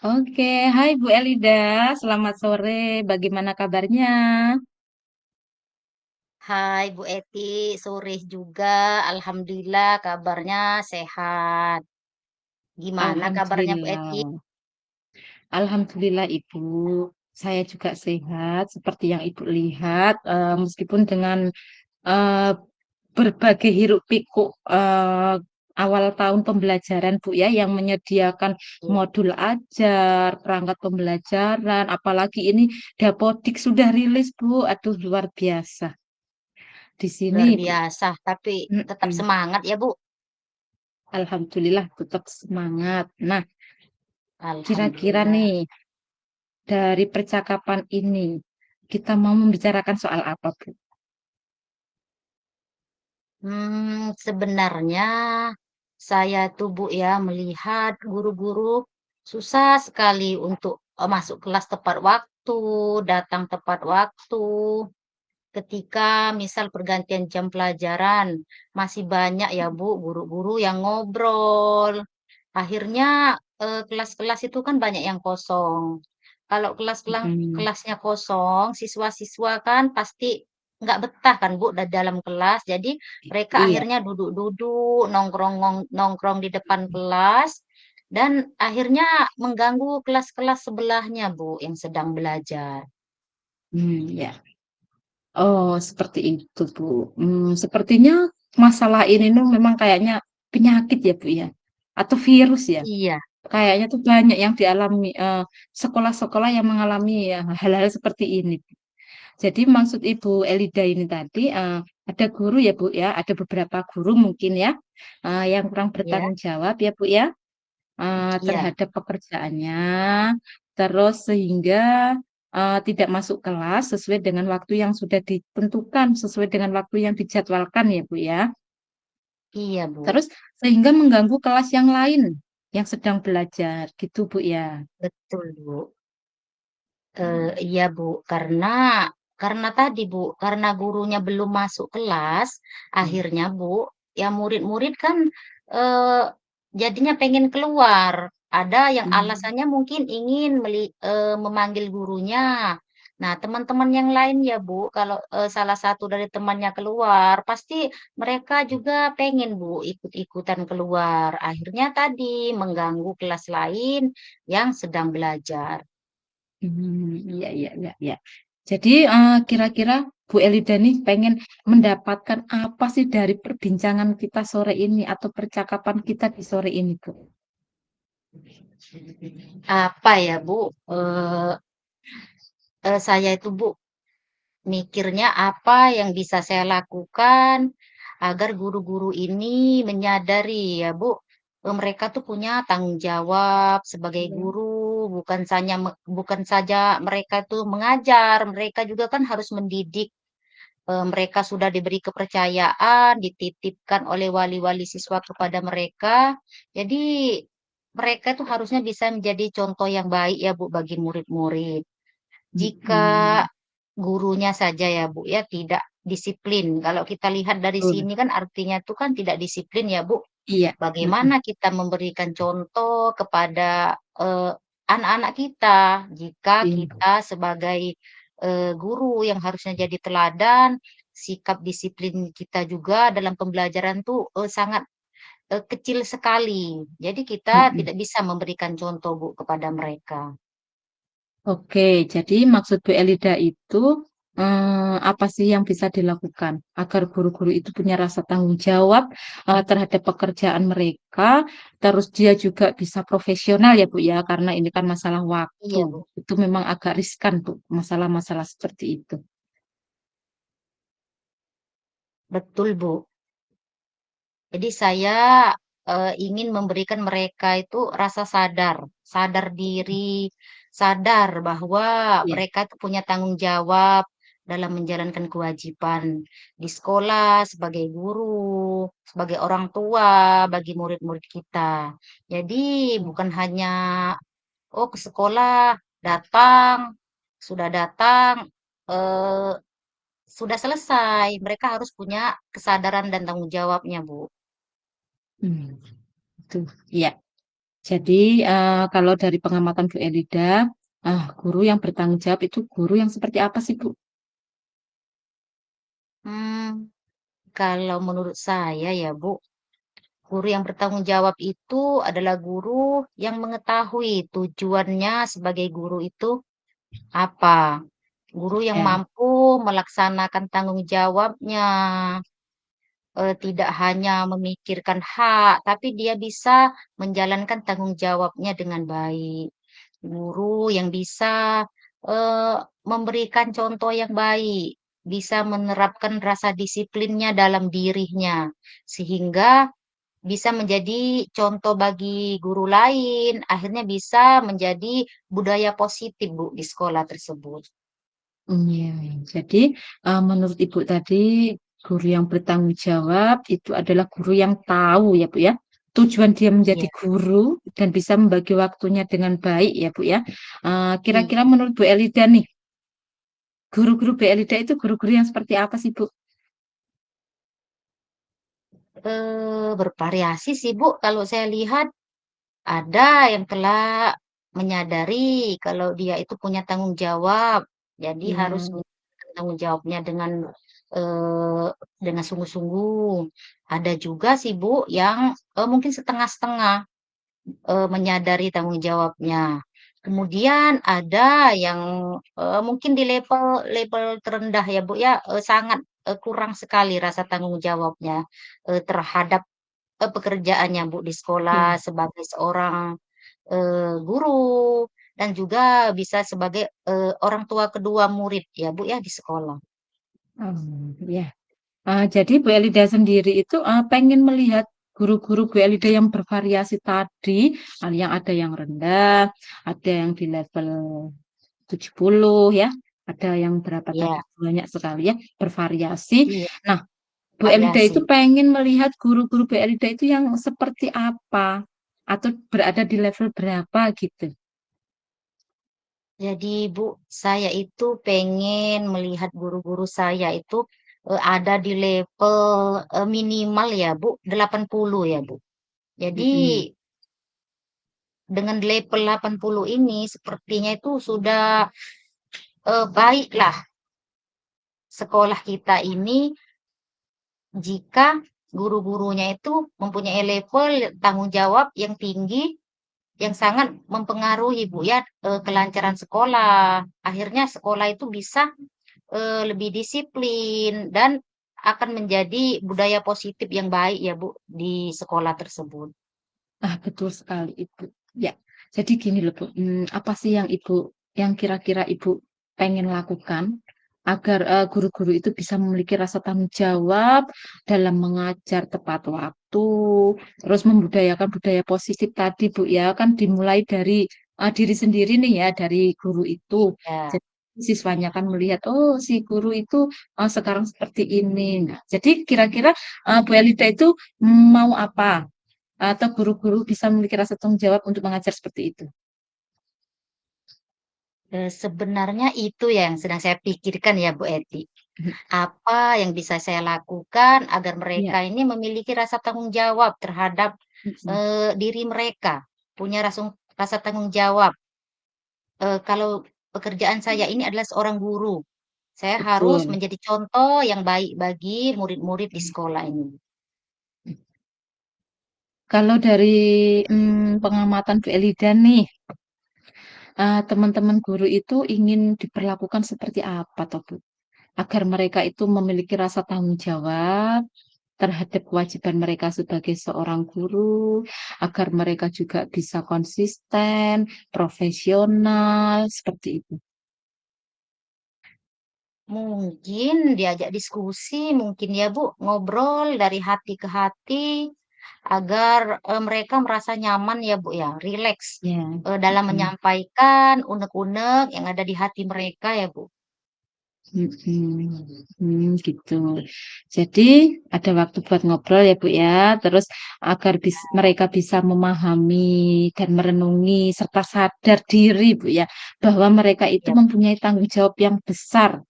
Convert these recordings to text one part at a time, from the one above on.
Oke, hai Bu Elida, selamat sore. Bagaimana kabarnya? Hai Bu Eti, sore juga. Alhamdulillah kabarnya sehat. Gimana kabarnya Bu Eti? Alhamdulillah. Alhamdulillah Ibu, saya juga sehat. Seperti yang Ibu lihat, meskipun dengan eh, berbagai hiruk pikuk awal tahun pembelajaran Bu ya, yang menyediakan Ya, modul ajar, perangkat pembelajaran, apalagi ini Dapodik sudah rilis Bu. Aduh luar biasa. Di luar sini Bu. biasa, tapi tetap Mm-mm. semangat ya Bu. Alhamdulillah tetap semangat. Nah, kira-kira Alhamdulillah. nih dari percakapan ini kita mau membicarakan soal apa, Bu? Sebenarnya saya tuh Bu ya melihat guru-guru susah sekali untuk masuk kelas tepat waktu, datang tepat waktu. Ketika misal pergantian jam pelajaran, masih banyak ya Bu, guru-guru yang ngobrol. Akhirnya kelas-kelas itu kan banyak yang kosong. Kalau Mm-mm. kelasnya kosong, siswa-siswa kan pasti nggak betah kan Bu dalam kelas. Jadi mereka Iya. akhirnya duduk-duduk, nongkrong di depan kelas, dan akhirnya mengganggu kelas-kelas sebelahnya Bu yang sedang belajar. Ya. Oh, seperti itu, Bu. Sepertinya masalah ini tuh memang kayaknya penyakit ya, Bu ya, atau virus ya. Iya, Kayaknya tuh banyak yang dialami sekolah-sekolah yang mengalami ya, hal-hal seperti ini. Jadi maksud Ibu Elida ini tadi ada guru ya Bu ya, ada beberapa guru mungkin ya yang kurang ya, bertanggung jawab ya Bu ya iya. terhadap pekerjaannya, terus sehingga tidak masuk kelas sesuai dengan waktu yang sudah ditentukan, sesuai dengan waktu yang dijadwalkan ya Bu ya. Iya, Bu. Terus sehingga mengganggu kelas yang lain yang sedang belajar gitu Bu ya. Betul, Bu. Iya, Bu. Karena tadi, Bu, karena gurunya belum masuk kelas, akhirnya, Bu, ya murid-murid kan eh, jadinya pengen keluar. Ada yang Hmm. alasannya mungkin ingin memanggil gurunya. Nah, teman-teman yang lain ya, Bu, kalau salah satu dari temannya keluar, pasti mereka juga pengen, Bu, ikut-ikutan keluar. Akhirnya tadi mengganggu kelas lain yang sedang belajar. Iya, iya, iya, iya. Jadi kira-kira Bu Elida nih pengen mendapatkan apa sih dari perbincangan kita sore ini atau percakapan kita di sore ini, Bu? Apa ya, Bu, eee saya itu, Bu, mikirnya apa yang bisa saya lakukan agar guru-guru ini menyadari ya, Bu, mereka tuh punya tanggung jawab sebagai guru, bukan saja mereka tuh mengajar, mereka juga kan harus mendidik. Mereka sudah diberi kepercayaan, dititipkan oleh wali-wali siswa kepada mereka. Jadi mereka itu harusnya bisa menjadi contoh yang baik ya Bu bagi murid-murid. Jika Mm-mm. gurunya saja ya Bu ya tidak disiplin. Kalau kita lihat dari Betul. sini kan artinya itu kan tidak disiplin ya Bu. Iya. Mm-mm. Bagaimana kita memberikan contoh kepada anak-anak kita jika Iya. kita sebagai guru yang harusnya jadi teladan, sikap disiplin kita juga dalam pembelajaran tuh sangat kecil sekali. Jadi kita Mm-mm. tidak bisa memberikan contoh Bu kepada mereka. Oke, jadi maksud Bu Elida itu apa sih yang bisa dilakukan agar guru-guru itu punya rasa tanggung jawab terhadap pekerjaan mereka, terus dia juga bisa profesional ya Bu ya, karena ini kan masalah waktu. Iya Bu, Itu memang agak riskan Bu, masalah-masalah seperti itu. betul Bu. Jadi saya ingin memberikan mereka itu rasa sadar, sadar diri, sadar bahwa Ya. mereka itu punya tanggung jawab dalam menjalankan kewajiban di sekolah sebagai guru, sebagai orang tua bagi murid-murid kita. Jadi bukan hanya oh ke sekolah datang, sudah datang eh, sudah selesai. Mereka harus punya kesadaran dan tanggung jawabnya, Bu. Hmm, itu. Ya. Jadi kalau dari pengamatan Bu Elida, guru yang bertanggung jawab itu guru yang seperti apa sih Bu? Hmm, kalau menurut saya ya Bu, guru yang bertanggung jawab itu adalah guru yang mengetahui tujuannya sebagai guru itu apa. Guru yang Ya. mampu melaksanakan tanggung jawabnya, tidak hanya memikirkan hak, tapi dia bisa menjalankan tanggung jawabnya dengan baik. Guru yang bisa, memberikan contoh yang baik, bisa menerapkan rasa disiplinnya dalam dirinya, sehingga bisa menjadi contoh bagi guru lain, akhirnya bisa menjadi budaya positif, Bu, di sekolah tersebut. Iya, iya. Jadi menurut Ibu tadi guru yang bertanggung jawab itu adalah guru yang tahu ya Bu ya. Tujuan dia menjadi Iya, guru dan bisa membagi waktunya dengan baik ya Bu ya. iya. Kira-kira menurut Bu Elida nih, guru-guru Bu Elida itu guru-guru yang seperti apa sih Bu? Bervariasi sih, Bu, kalau saya lihat. Ada yang telah menyadari kalau dia itu punya tanggung jawab, jadi harus Ya. menjalankan tanggung jawabnya eee, dengan sungguh-sungguh. Ada juga sih, Bu, yang, mungkin setengah-setengah, menyadari tanggung jawabnya. Kemudian ada yang, mungkin di level level terendah ya, Bu, ya, sangat, kurang sekali rasa tanggung jawabnya, terhadap, pekerjaannya, Bu, di sekolah Ya. sebagai seorang guru, dan juga bisa sebagai, orang tua kedua murid ya, Bu, ya, di sekolah. Ya. Jadi Bu Elida sendiri itu pengen melihat guru-guru Bu Elida yang bervariasi tadi, yang ada yang rendah, ada yang di level 70 ya, ada yang berapa tadi, Iya, banyak sekali ya, bervariasi. iya, Nah, Bu Elida variasi. itu pengen melihat guru-guru Bu Elida itu yang seperti apa, atau berada di level berapa gitu. Jadi, Bu, saya itu pengen melihat guru-guru saya itu, ada di level, minimal ya, Bu, 80 ya, Bu. Jadi, Mm-mm. dengan level 80 ini sepertinya itu sudah, baiklah sekolah kita ini jika guru-gurunya itu mempunyai level tanggung jawab yang tinggi, yang sangat mempengaruhi, Bu, ya, kelancaran sekolah. Akhirnya sekolah itu bisa, lebih disiplin dan akan menjadi budaya positif yang baik ya, Bu, di sekolah tersebut. Betul sekali Ibu. Ya, jadi gini loh Bu, apa sih yang yang kira-kira Ibu pengen lakukan agar guru-guru itu bisa memiliki rasa tanggung jawab dalam mengajar tepat waktu, terus membudayakan budaya positif tadi Bu ya, kan dimulai dari diri sendiri nih ya, dari guru itu. Ya. Jadi siswanya kan melihat, oh si guru itu sekarang seperti ini. Nah, jadi kira-kira Bu Elida itu mau apa? Atau guru-guru bisa memiliki rasa tanggung jawab untuk mengajar seperti itu. Sebenarnya itu ya yang sedang saya pikirkan ya, Bu Eti. Apa yang bisa saya lakukan agar Iya. mereka ini memiliki rasa tanggung jawab terhadap, Mm-mm. diri mereka, punya rasa tanggung jawab. Kalau pekerjaan saya ini adalah seorang guru, saya harus Betul. menjadi contoh yang baik bagi murid-murid di sekolah ini. Kalau dari pengamatan Bu Elida nih, teman-teman guru itu ingin diperlakukan seperti apa toh Bu? Agar mereka itu memiliki rasa tanggung jawab terhadap kewajiban mereka sebagai seorang guru, agar mereka juga bisa konsisten, profesional, seperti itu. Mungkin diajak diskusi, mungkin ya Bu, ngobrol dari hati ke hati agar, mereka merasa nyaman ya Bu ya, rileks, Ya. dalam Mm-mm. menyampaikan unek-unek yang ada di hati mereka ya Bu. Gitu. Jadi ada waktu buat ngobrol ya Bu ya, terus agar mereka bisa memahami dan merenungi serta sadar diri Bu ya, bahwa mereka itu Ya. mempunyai tanggung jawab yang besar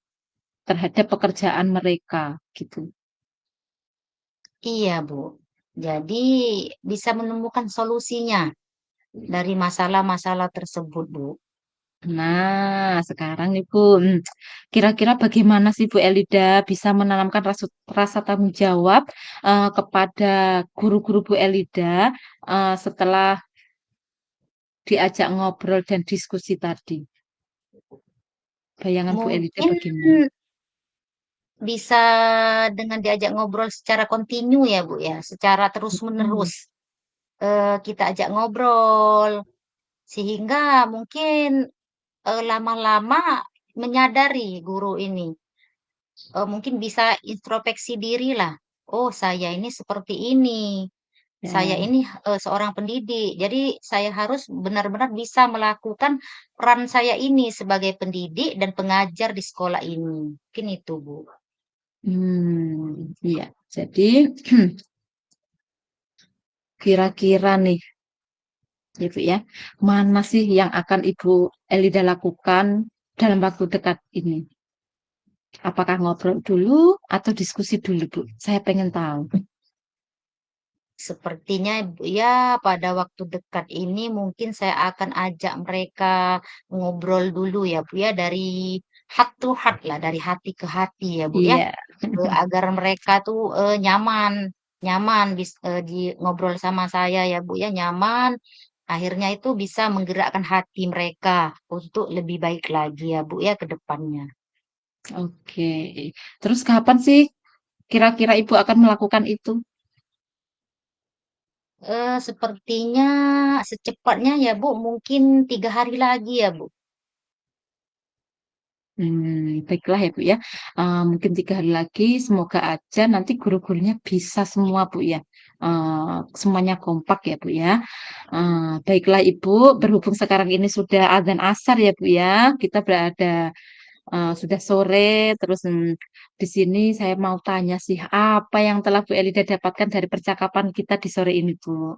terhadap pekerjaan mereka gitu. Iya Bu. Jadi bisa menemukan solusinya. dari masalah-masalah tersebut, Bu. Nah, sekarang nih Bu, kira-kira bagaimana sih Bu Elida bisa menanamkan rasa tanggung jawab kepada guru-guru Bu Elida setelah diajak ngobrol dan diskusi tadi? Bayangan Bu Elida Mungkin bagaimana? bisa dengan diajak ngobrol secara kontinu ya, Bu, ya, secara Hmm, terus-menerus, kita ajak ngobrol, sehingga mungkin, lama-lama menyadari guru ini, mungkin bisa introspeksi dirilah, "Oh, saya ini seperti ini, saya ya. ini, seorang pendidik, jadi saya harus benar-benar bisa melakukan peran saya ini sebagai pendidik dan pengajar di sekolah ini." Mungkin itu, Bu. Iya. Jadi kira-kira nih, gitu ya, mana sih yang akan Ibu Elida lakukan dalam waktu dekat ini? Apakah ngobrol dulu atau diskusi dulu, Bu? Saya pengen tahu. Sepertinya ya pada waktu dekat ini mungkin saya akan ajak mereka ngobrol dulu ya Bu ya, dari heart to heart lah, dari hati ke hati ya Bu ya, Iya. agar mereka tuh, nyaman nyaman di ngobrol sama saya ya Bu ya, nyaman, akhirnya itu bisa menggerakkan hati mereka untuk lebih baik lagi ya Bu ya ke depannya. Oke. Terus kapan sih kira-kira Ibu akan melakukan itu? Sepertinya secepatnya ya Bu, mungkin 3 hari lagi ya Bu. Baiklah ya Bu ya. Mungkin 3 hari lagi, semoga aja nanti guru-gurunya bisa semua Bu ya. Semuanya kompak ya Bu ya. Baiklah Ibu, berhubung sekarang ini sudah adzan asar ya Bu ya. Kita berada sudah sore, terus di sini saya mau tanya sih, apa yang telah Bu Elida dapatkan dari percakapan kita di sore ini Bu?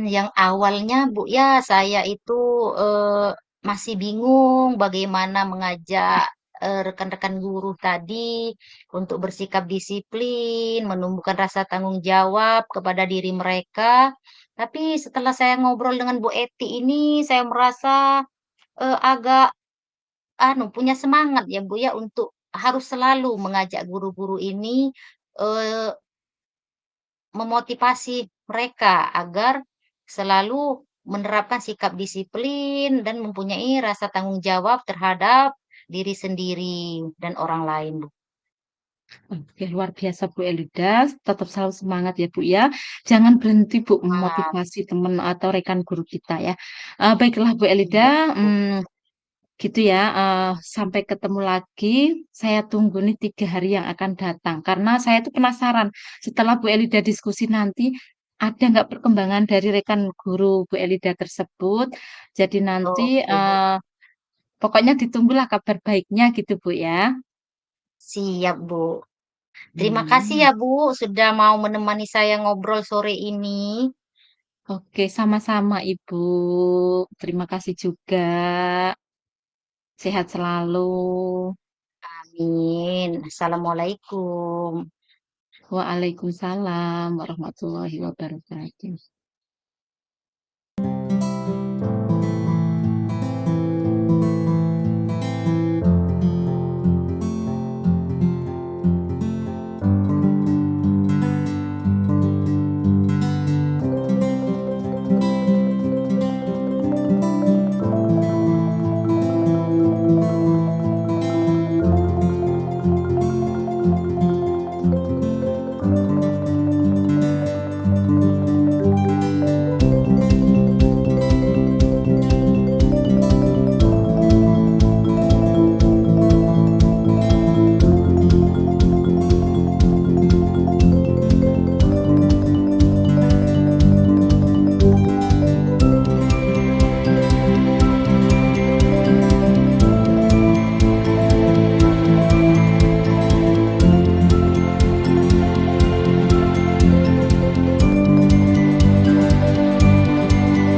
Yang awalnya Bu ya, saya itu, masih bingung bagaimana mengajak, rekan-rekan guru tadi untuk bersikap disiplin, menumbuhkan rasa tanggung jawab kepada diri mereka. Tapi setelah saya ngobrol dengan Bu Eti ini, saya merasa, agak punya semangat ya Bu ya, untuk harus selalu mengajak guru-guru ini, eee memotivasi mereka agar selalu menerapkan sikap disiplin dan mempunyai rasa tanggung jawab terhadap diri sendiri dan orang lain, Bu. Oke, luar biasa Bu Elida, tetap selalu semangat ya Bu ya. Jangan berhenti Bu Semangat, memotivasi teman atau rekan guru kita ya. Baiklah Bu Elida, iya, Bu. gitu ya. Sampai ketemu lagi. Saya tunggu nih 3 hari yang akan datang. Karena saya tuh penasaran. Setelah Bu Elida diskusi nanti, ada nggak perkembangan dari rekan guru Bu Elida tersebut? Jadi nanti Oke, Bu. pokoknya ditunggulah kabar baiknya gitu Bu ya. Siap, Bu. Terima kasih Hmm. ya, Bu, sudah mau menemani saya ngobrol sore ini. Oke, sama-sama Ibu. Terima kasih juga. Sehat selalu. Amin. Assalamualaikum. Waalaikumsalam warahmatullahi wabarakatuh.